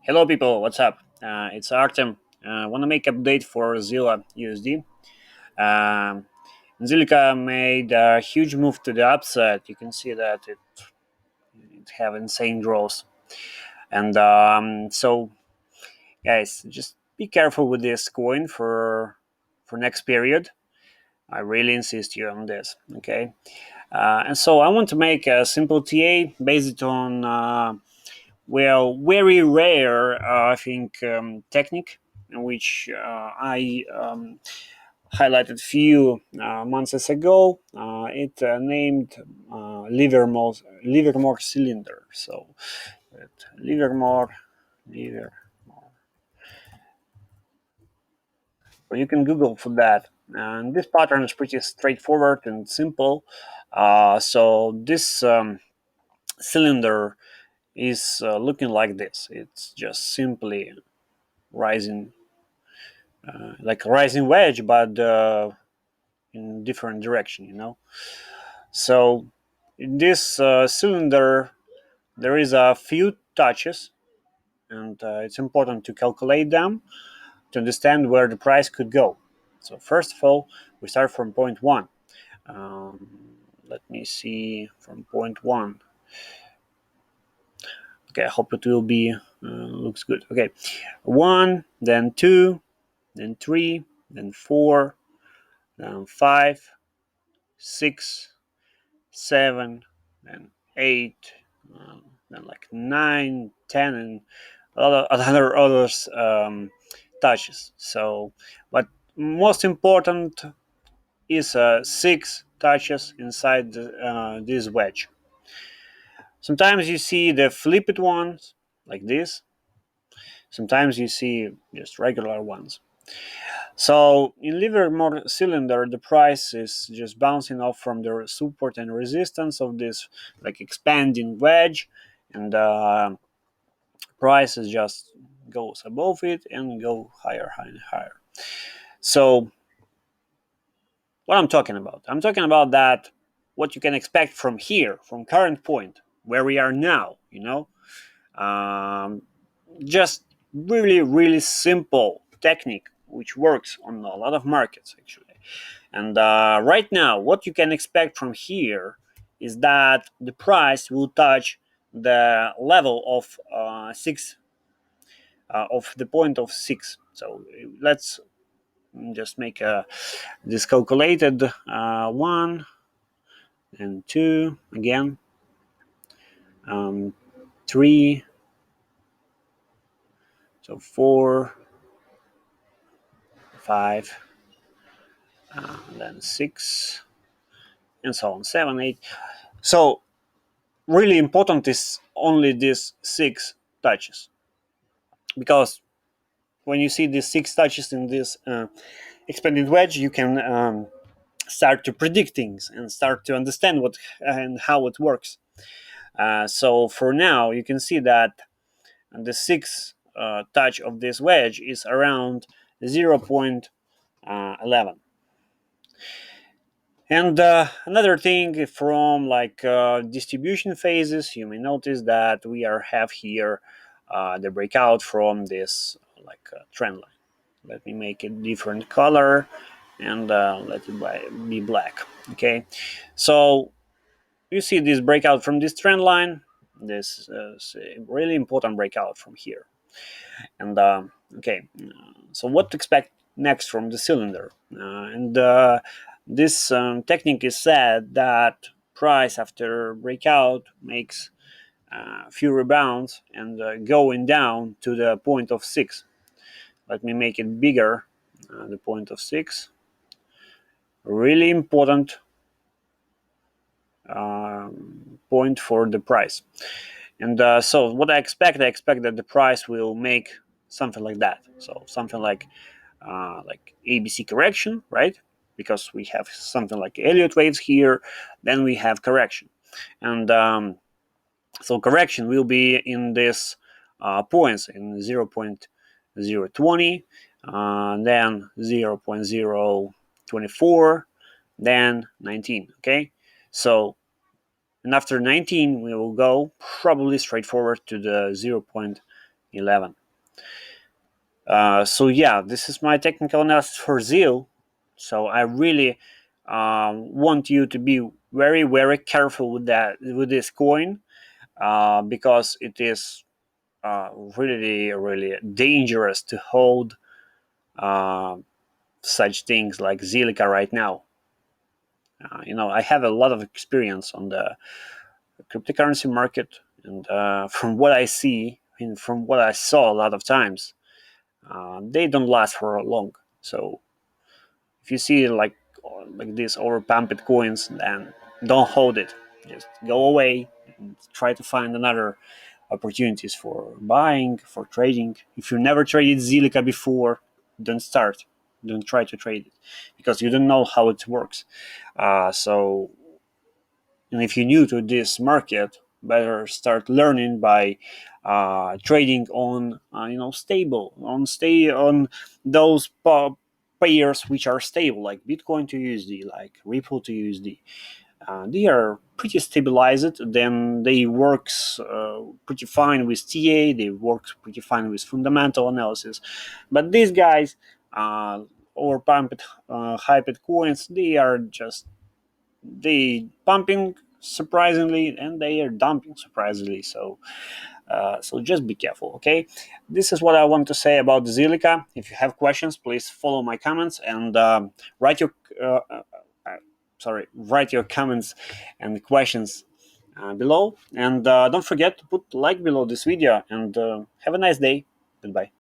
Hello, people. What's up? It's Artem. I want to make update for Zilliqa USD. Um, Zilliqa made a huge move to the upside. You can see that it have insane growth, and so guys, just be careful with this coin for next period. I really insist you on this. Okay, and so I want to make a simple TA based on very rare, I think, technique in which I highlighted few months ago. It named Livermore cylinder. So Livermore, Livermore. So you can Google for that. And this pattern is pretty straightforward and simple. So this cylinder is looking like this. It's just simply rising, like a rising wedge, but in different direction. So in this cylinder, there is a few touches, and it's important to calculate them to understand where the price could go. So first of all, we start from point one. Um, Let me see from point one. Okay, I hope it will be looks good. Okay, one, then two, then three, then four, then five, six, seven, then eight, then like nine, 10, and other others touches. So, but most important is six touches inside this wedge. Sometimes you see the flipped ones like this. Sometimes you see just regular ones. So in Livermore cylinder, the price is just bouncing off from the support and resistance of this like expanding wedge, and price is just goes above it and go higher, higher, and higher. So what I'm talking about that what you can expect from here, from current point where we are now. Um, just really, really simple technique which works on a lot of markets actually. And right now, what you can expect from here is that the price will touch the level of six, of the point of six. So let's just make this calculated one and two again, um, three, so four, five, then six, and so on, seven, eight. So really important is only these six touches, because when you see these six touches in this expanded wedge, you can start to predict things and start to understand what and how it works. So for now, you can see that the sixth touch of this wedge is around 0.11. And another thing from like distribution phases, you may notice that we have here the breakout from this like trend line. Let me make it different color and let it be black. Okay, so you see this breakout from this trend line. This is a really important breakout from here. And okay, so what to expect next from the cylinder? And this technique is said that price after breakout makes a few rebounds and going down to the point of six. Let me make it bigger. The point of six. Really important point for the price. And so what I expect that the price will make something like that. So something like ABC correction, right? Because we have something like Elliott waves here, then we have correction. And so correction will be in this points in 0.020, then 0.024, then 19. Okay, so and after 19 we will go probably straightforward to the 11. So yeah, this is my technical analysis for ZIL. So I really want you to be very very careful with that, with this coin, because it is really really dangerous to hold uh, such things like Zilliqa right now. I have a lot of experience on the cryptocurrency market, and from what I see and from what I saw a lot of times, they don't last for long. So if you see like these overpumped coins, then don't hold it. Just go away and try to find another opportunities for buying, for trading. If you never traded Zilliqa before, don't start. Don't try to trade it because you don't know how it works. So, and if you're new to this market, better start learning by trading on stable, stay on those pairs which are stable, like Bitcoin to USD, like Ripple to USD. They are pretty stabilized. Then they works pretty fine with TA. They work pretty fine with fundamental analysis. But these guys, overpumped, hyped coins, they are just they pumping surprisingly and they are dumping surprisingly. So just be careful, okay? This is what I want to say about Zilliqa. If you have questions, please follow my comments and write your uh, uh, write your comments and questions below. And don't forget to put like below this video. And have a nice day. Goodbye.